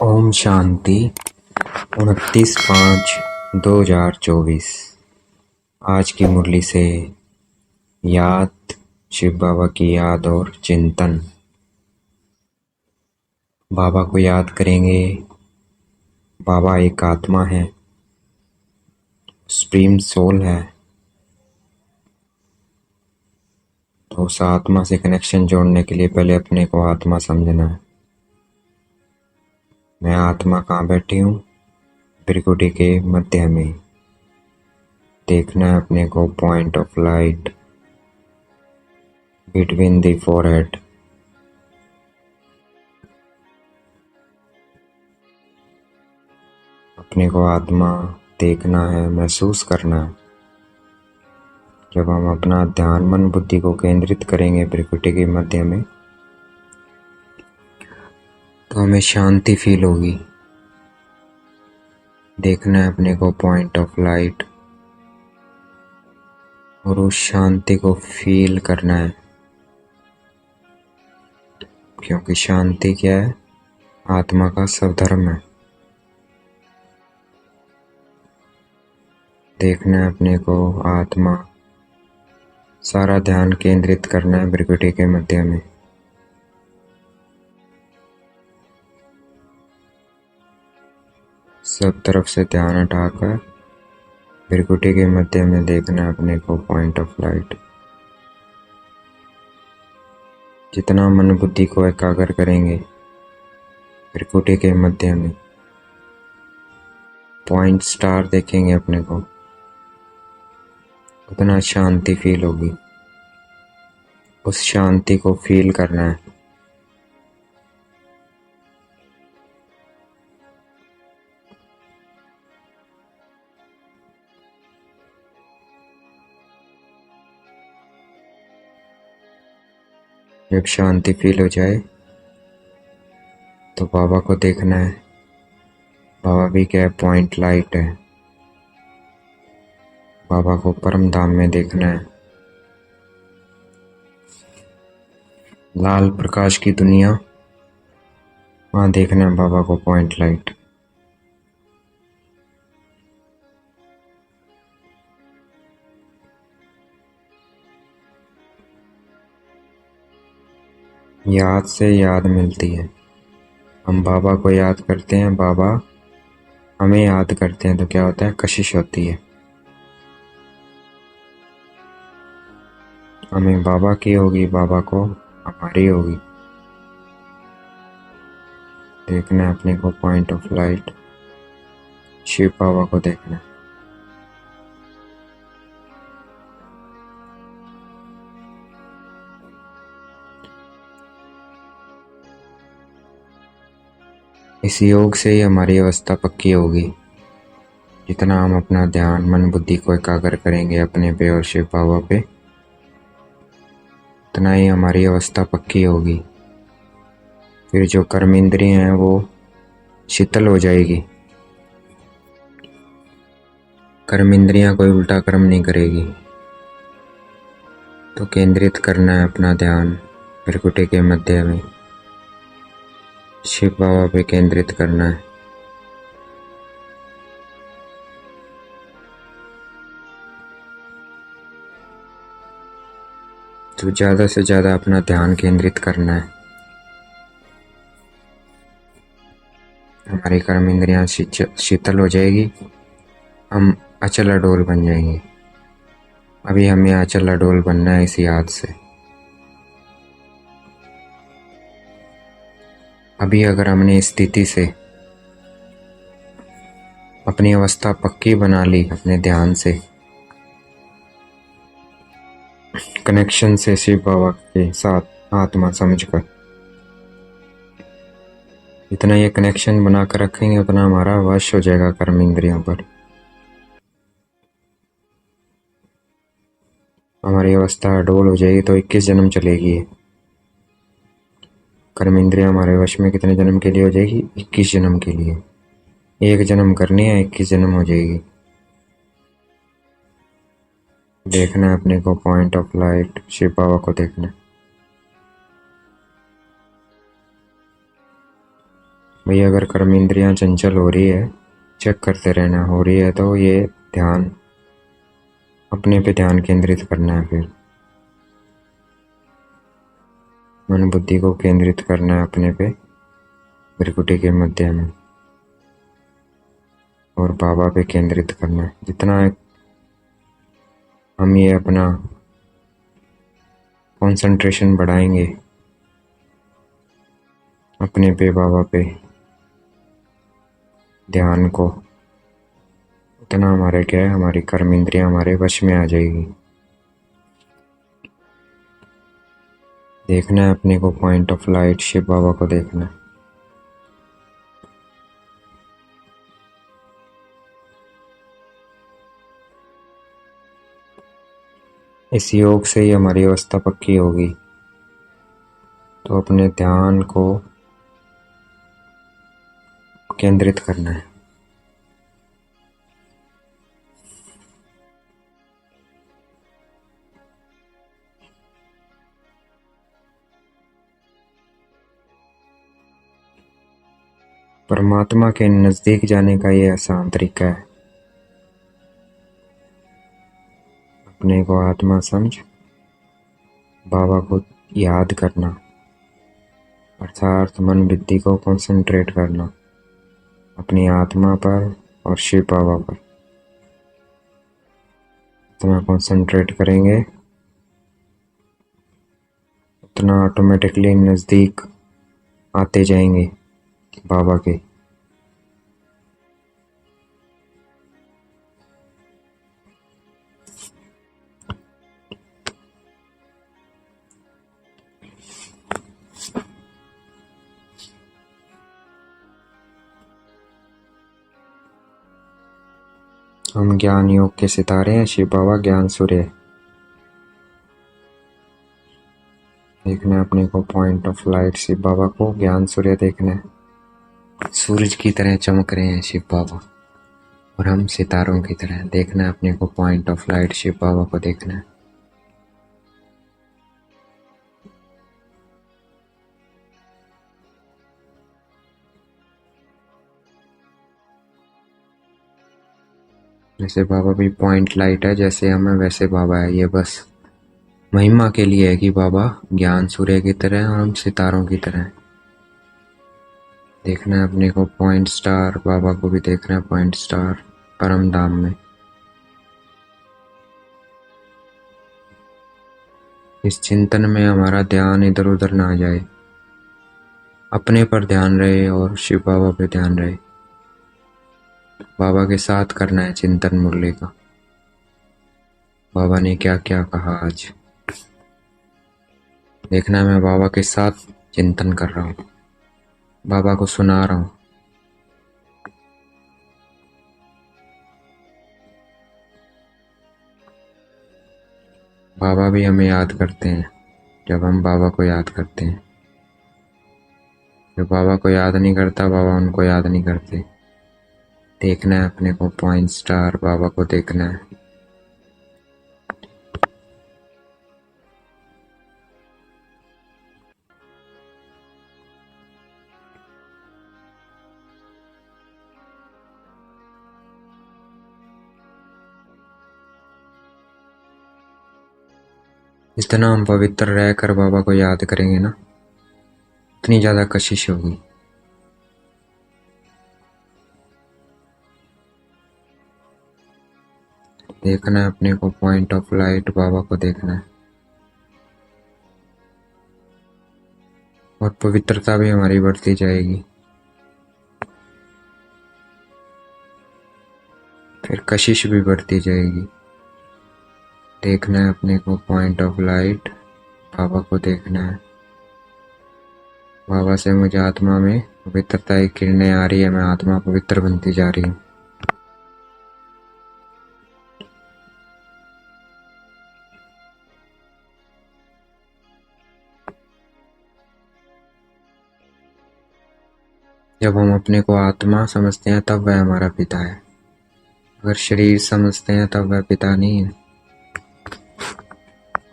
ओम शांति 29/5/2024। आज की मुरली से याद, शिव बाबा की याद और चिंतन। बाबा को याद करेंगे। बाबा एक आत्मा है, सुप्रीम सोल है। तो उस आत्मा से कनेक्शन जोड़ने के लिए पहले अपने को आत्मा समझना है। मैं आत्मा कहाँ बैठी हूँ? त्रिकुटी के मध्य में। देखना है अपने को point of light between the forehead. अपने को आत्मा देखना है, महसूस करना है। जब हम अपना ध्यान मन बुद्धि को केंद्रित करेंगे त्रिकुटी के मध्य में, तो हमें शांति फील होगी। देखना है अपने को पॉइंट ऑफ लाइट और उस शांति को फील करना है, क्योंकि शांति क्या है? आत्मा का स्वधर्म है। देखना है अपने को आत्मा, सारा ध्यान केंद्रित करना है त्रिकुटी के मध्य में। सब तरफ से ध्यान हटाकर त्रिकुटी के मध्य में देखना है अपने को पॉइंट ऑफ लाइट। जितना मन बुद्धि को एकाग्र करेंगे त्रिकुटी के मध्य में, पॉइंट स्टार देखेंगे अपने को, उतना शांति फील होगी। उस शांति को फील करना है। जब शांति फील हो जाए तो बाबा को देखना है। बाबा भी क्या है? पॉइंट लाइट है। बाबा को परम धाम में देखना है। लाल प्रकाश की दुनिया, वहां देखना है बाबा को पॉइंट लाइट। याद से याद मिलती है। हम बाबा को याद करते हैं, बाबा हमें याद करते हैं, तो क्या होता है? कशिश होती है। हमें बाबा की होगी, बाबा को हमारी होगी। देखना है अपने को पॉइंट ऑफ लाइट, शिव बाबा को देखना है। इस योग से ही हमारी अवस्था पक्की होगी। जितना हम अपना ध्यान मन बुद्धि को एकाग्र करेंगे अपने पे और शिव बाबा पे, उतना ही हमारी अवस्था पक्की होगी। फिर जो कर्म इंद्रियां हैं वो शीतल हो जाएगी। कर्म इंद्रियां कोई उल्टा कर्म नहीं करेगी। तो केंद्रित करना है अपना ध्यान त्रिकुटी के मध्य में, शिव बाबा पे केंद्रित करना है। तो ज़्यादा से ज़्यादा अपना ध्यान केंद्रित करना है। हमारी कर्म इंद्रियां शीतल हो जाएगी, हम अचल अडोल बन जाएंगे। अभी हमें अचल अडोल बनना है इस याद से। अभी अगर हमने इस स्थिति से अपनी अवस्था पक्की बना ली अपने ध्यान से, कनेक्शन से शिव बाबा के साथ आत्मा समझकर, जितना ये कनेक्शन बनाकर रखेंगे उतना हमारा वश हो जाएगा कर्म इंद्रियों पर। हमारी अवस्था अडोल हो जाएगी तो 21 जन्म चलेगी। कर्म इंद्रियां हमारे वश में कितने जन्म के लिए हो जाएगी? 21 जन्म के लिए। एक जन्म करनी है, 21 जन्म हो जाएगी। देखना है अपने को पॉइंट ऑफ लाइट, शिव बाबा को देखना है। भाई अगर कर्म इंद्रियां चंचल हो रही है, चेक करते रहना, हो रही है तो ये ध्यान अपने पे ध्यान केंद्रित करना है। फिर मन बुद्धि को केंद्रित करना है अपने पे, भ्रिकुटी के मध्य में, और बाबा पे केंद्रित करना है। जितना हम ये अपना कंसंट्रेशन बढ़ाएंगे अपने पे, बाबा पे ध्यान को, उतना हमारे क्या है, हमारी कर्म इंद्रियां हमारे वश में आ जाएगी। देखना है अपने को पॉइंट ऑफ लाइट शिव बाबा को देखना है। इस योग से ही हमारी अवस्था पक्की होगी। तो अपने ध्यान को केंद्रित करना है। परमात्मा के नजदीक जाने का ये आसान तरीका है। अपने को आत्मा समझ बाबा को याद करना, अर्थात मन बुद्धि को कंसंट्रेट करना अपनी आत्मा पर और शिव बाबा पर। जितना कंसंट्रेट करेंगे उतना ऑटोमेटिकली नज़दीक आते जाएंगे बाबा के। हम ज्ञान योग के सितारे हैं, शिव बाबा ज्ञान सूर्य। देखना है अपने को पॉइंट ऑफ लाइट शिव बाबा को, ज्ञान सूर्य देखना है। सूरज की तरह चमक रहे हैं शिव बाबा और हम सितारों की तरह। देखना है अपने को पॉइंट ऑफ लाइट शिव बाबा को देखना है। जैसे बाबा भी पॉइंट लाइट है, जैसे हम हैं वैसे बाबा है। ये बस महिमा के लिए है कि बाबा ज्ञान सूर्य की तरह है और हम सितारों की तरह हैं। देखना है अपने को पॉइंट स्टार, बाबा को भी देखना है पॉइंट स्टार परम धाम में। इस चिंतन में हमारा ध्यान इधर उधर ना जाए, अपने पर ध्यान रहे और शिव बाबा पे ध्यान रहे। बाबा के साथ करना है चिंतन मुरली का। बाबा ने क्या क्या कहा आज, देखना है मैं बाबा के साथ चिंतन कर रहा हूँ, बाबा को सुना रहा हूँ। बाबा भी हमें याद करते हैं जब हम बाबा को याद करते हैं। जो बाबा को याद नहीं करता, बाबा उनको याद नहीं करते। देखना है अपने को पॉइंट स्टार, बाबा को देखना है। जितना हम पवित्र रहकर बाबा को याद करेंगे ना, उतनी ज्यादा कशिश होगी। देखना है अपने को पॉइंट ऑफ लाइट, बाबा को देखना है। और पवित्रता भी हमारी बढ़ती जाएगी। फिर कशिश भी बढ़ती जाएगी। देखना है अपने को पॉइंट ऑफ लाइट, बाबा को देखना है। बाबा से मुझे आत्मा में पवित्रता की किरणें आ रही है, मैं आत्मा पवित्र बनती जा रही हूँ। जब हम अपने को आत्मा समझते हैं तब वह हमारा पिता है। अगर शरीर समझते हैं तब वह पिता नहीं है।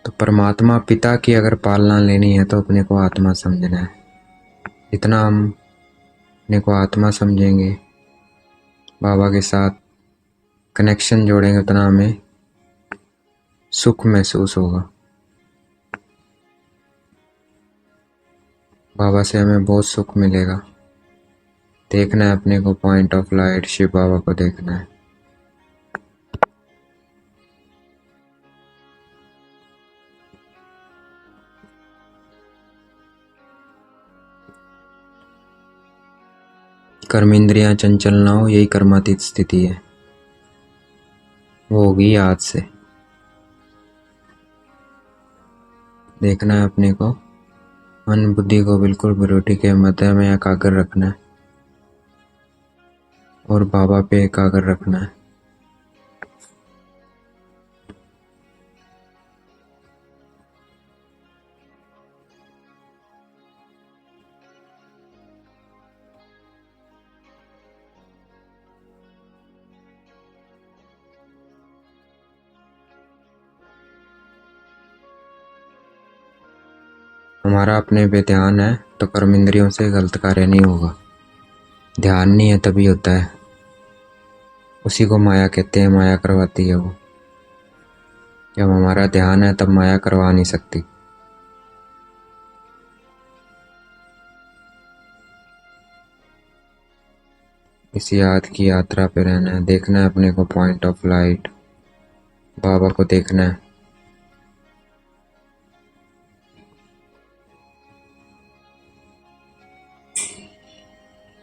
तो परमात्मा पिता की अगर पालना लेनी है तो अपने को आत्मा समझना है। जितना हम अपने को आत्मा समझेंगे, बाबा के साथ कनेक्शन जोड़ेंगे, उतना हमें सुख महसूस होगा। बाबा से हमें बहुत सुख मिलेगा। देखना है अपने को पॉइंट ऑफ लाइट, शिव बाबा को देखना है। कर्म इंद्रियां चंचल ना हो, यही कर्मातीत स्थिति है। वो होगी आज से। देखना है अपने को, मन बुद्धि को बिल्कुल बिरोटी के मध्य में एकाग्र रखना है और बाबा पे एकाग्र रखना है। हमारा अपने पे ध्यान है तो कर्म इंद्रियों से गलत कार्य नहीं होगा। ध्यान नहीं है तभी होता है। उसी को माया कहते हैं, माया करवाती है वो। जब हमारा ध्यान है तब माया करवा नहीं सकती। इस याद की यात्रा पे रहना है। देखना है अपने को पॉइंट ऑफ लाइट, बाबा को देखना है।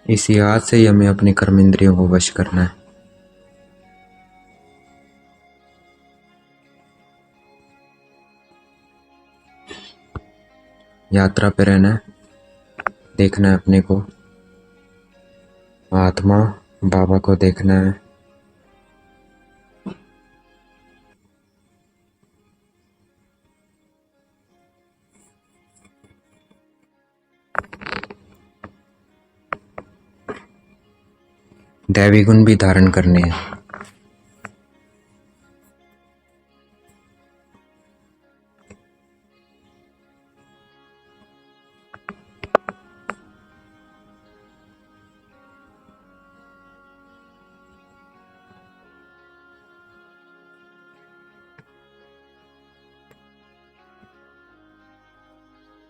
इस याद से ही हमें अपनी कर्म इंद्रियों को वश करना है। यात्रा पे रहना है। देखना है अपने को आत्मा, बाबा को देखना है। दैवी गुण भी धारण करने हैं।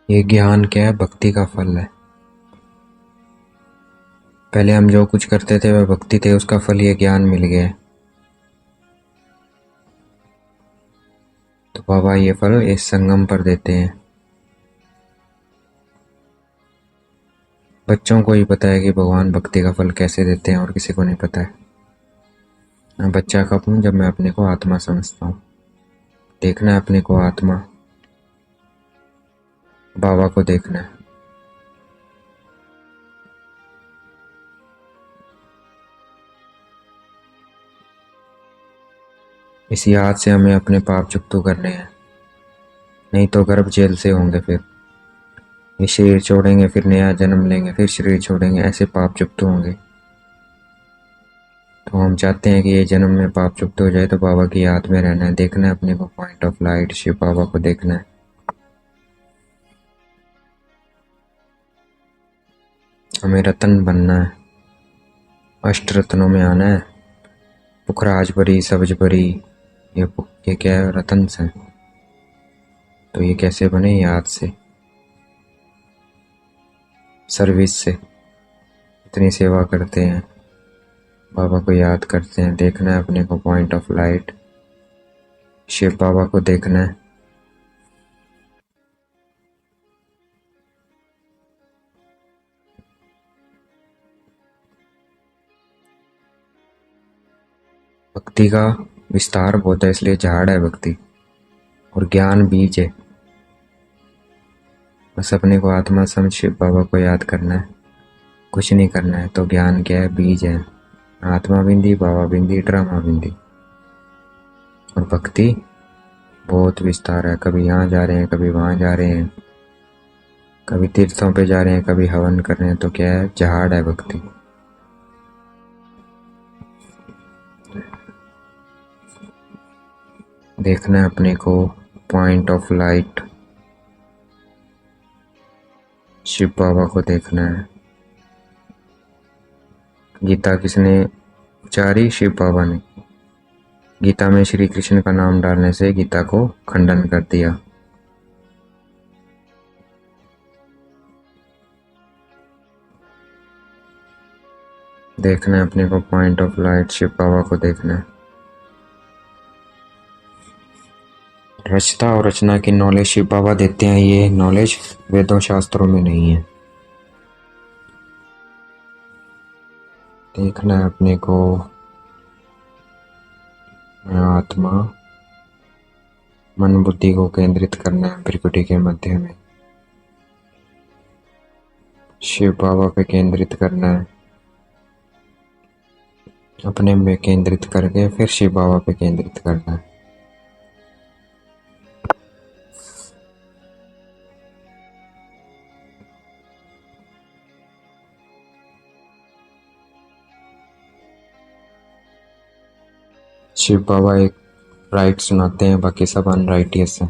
ये ज्ञान क्या है? भक्ति का फल है। पहले हम जो कुछ करते थे वह भक्ति थे, उसका फल ये ज्ञान मिल गया है। तो बाबा ये फल इस संगम पर देते हैं। बच्चों को ही पता है कि भगवान भक्ति का फल कैसे देते हैं और किसी को नहीं पता है। मैं बच्चा कब हूँ? जब मैं अपने को आत्मा समझता हूँ। देखना है अपने को आत्मा, बाबा को देखना है। इस याद से हमें अपने पाप चुकतो करने हैं, नहीं तो गर्भ जेल से होंगे। फिर ये शरीर छोड़ेंगे, फिर नया जन्म लेंगे, फिर शरीर छोड़ेंगे, ऐसे पाप चुकतो होंगे। तो हम चाहते हैं कि ये जन्म में पाप चुकत हो जाए, तो बाबा की याद में रहना है। देखना है अपने को पॉइंट ऑफ लाइट, शिव बाबा को देखना है। हमें रतन बनना है, अष्ट रत्नों में आना है। पुखराज भरी, सब्ज भरी, ये क्या है? रतन से। तो ये कैसे बने? याद से, सर्विस से। इतनी सेवा करते हैं, बाबा को याद करते हैं। देखना है अपने को पॉइंट ऑफ लाइट, शिव बाबा को देखना है। भक्ति का विस्तार बहुत है, इसलिए झाड़ है भक्ति, और ज्ञान बीज है। बस अपने को आत्मा समझ शिव बाबा को याद करना है, कुछ नहीं करना है। तो ज्ञान क्या है? बीज है। आत्मा बिंदी, बाबा बिंदी, ड्रामा बिंदी। और भक्ति बहुत विस्तार है। कभी यहाँ जा रहे हैं, कभी वहाँ जा रहे हैं, कभी तीर्थों पे जा रहे हैं, कभी हवन कर रहे हैं। तो क्या है? झाड़ है भक्ति। देखना है अपने को पॉइंट ऑफ लाइट, शिव बाबा को देखना है। गीता किसने उचारी? शिव बाबा ने। गीता में श्री कृष्ण का नाम डालने से गीता को खंडन कर दिया। देखना है अपने को पॉइंट ऑफ लाइट, शिव बाबा को देखना है। रचता और रचना की नॉलेज शिव बाबा देते हैं, ये नॉलेज वेदों शास्त्रों में नहीं है। देखना है अपने को आत्मा मन बुद्धि को केंद्रित करना है प्रकृति के मध्य में, शिव बाबा पे केंद्रित करना है। अपने में केंद्रित करके फिर शिव बाबा पे केंद्रित करना है। शिव बाबा एक राइट सुनाते हैं, बाकी सब अनराइटियस हैं,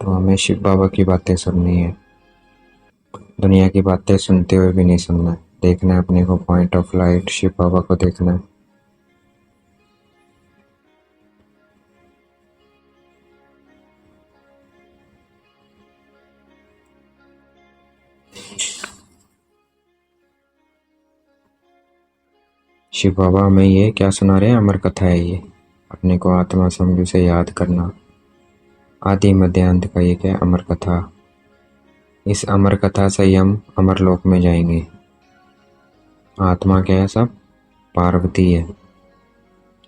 तो हमें शिव बाबा की बातें सुननी है, दुनिया की बातें सुनते हुए भी नहीं सुनना है। देखना है अपने को पॉइंट ऑफ लाइट, शिव बाबा को देखना है। शिव बाबा हमें ये क्या सुना रहे हैं? अमर कथा है ये। अपने को आत्मा समझ से याद करना, आदि मध्य अंत का ये क्या? अमर कथा। इस अमर कथा से ही हम अमर लोक में जाएंगे। आत्मा क्या है? सब पार्वती है।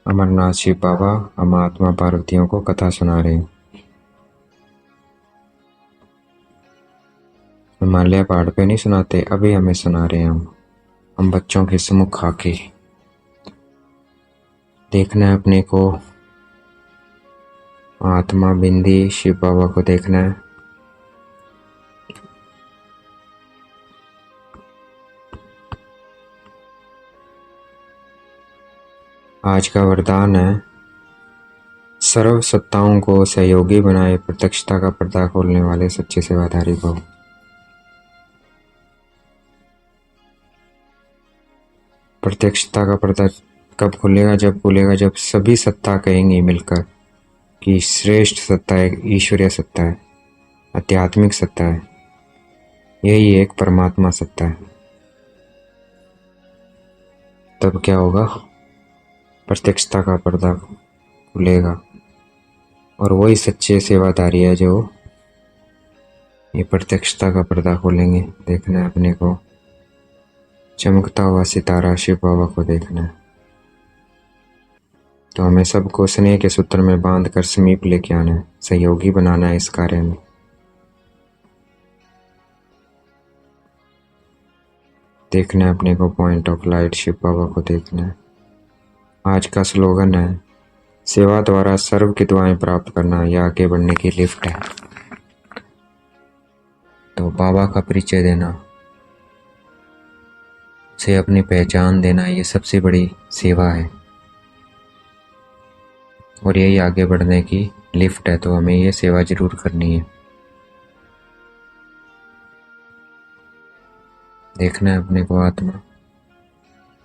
अमरनाथ शिव बाबा हम आत्मा पार्वतियों को कथा सुना रहे हैं। हिमालय पहाड़ पे नहीं सुनाते, अभी हमें सुना रहे हैं हम बच्चों के सम्मुख आके। देखना है अपने को आत्मा बिंदी शिव बाबा को देखना है। आज का वरदान है, सर्व सत्ताओं को सहयोगी बनाए प्रत्यक्षता का पर्दा खोलने वाले सच्चे सेवाधारी भव। प्रत्यक्षता का पर्दा कब खुलेगा? जब खुलेगा जब सभी सत्ता कहेंगी मिलकर कि श्रेष्ठ सत्ता है, ईश्वरीय सत्ता है, आध्यात्मिक सत्ता है, यही एक परमात्मा सत्ता है। तब क्या होगा? प्रत्यक्षता का पर्दा खुलेगा और वही सच्चे सेवाधारी है जो ये प्रत्यक्षता का पर्दा खोलेंगे। देखना है अपने को चमकता हुआ सितारा शिव बाबा को देखना है। तो हमें सबको स्नेह के सूत्र में बांध कर समीप लेके आना है, सहयोगी बनाना है इस कार्य में। देखना है अपने को पॉइंट ऑफ लाइट, शिव बाबा को देखना है। आज का स्लोगन है, सेवा द्वारा सर्व की दुआएं प्राप्त करना, यह आगे बढ़ने की लिफ्ट है। तो बाबा का परिचय देना, से अपनी पहचान देना, ये सबसे बड़ी सेवा है और यही आगे बढ़ने की लिफ्ट है। तो हमें ये सेवा जरूर करनी है। देखना है अपने को आत्मा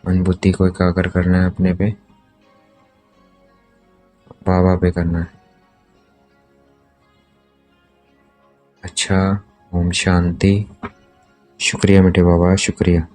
मन बुद्धि को एकाग्र करना है, अपने पे बाबा पे करना है। अच्छा, ओम शांति। शुक्रिया मीठे बाबा, शुक्रिया।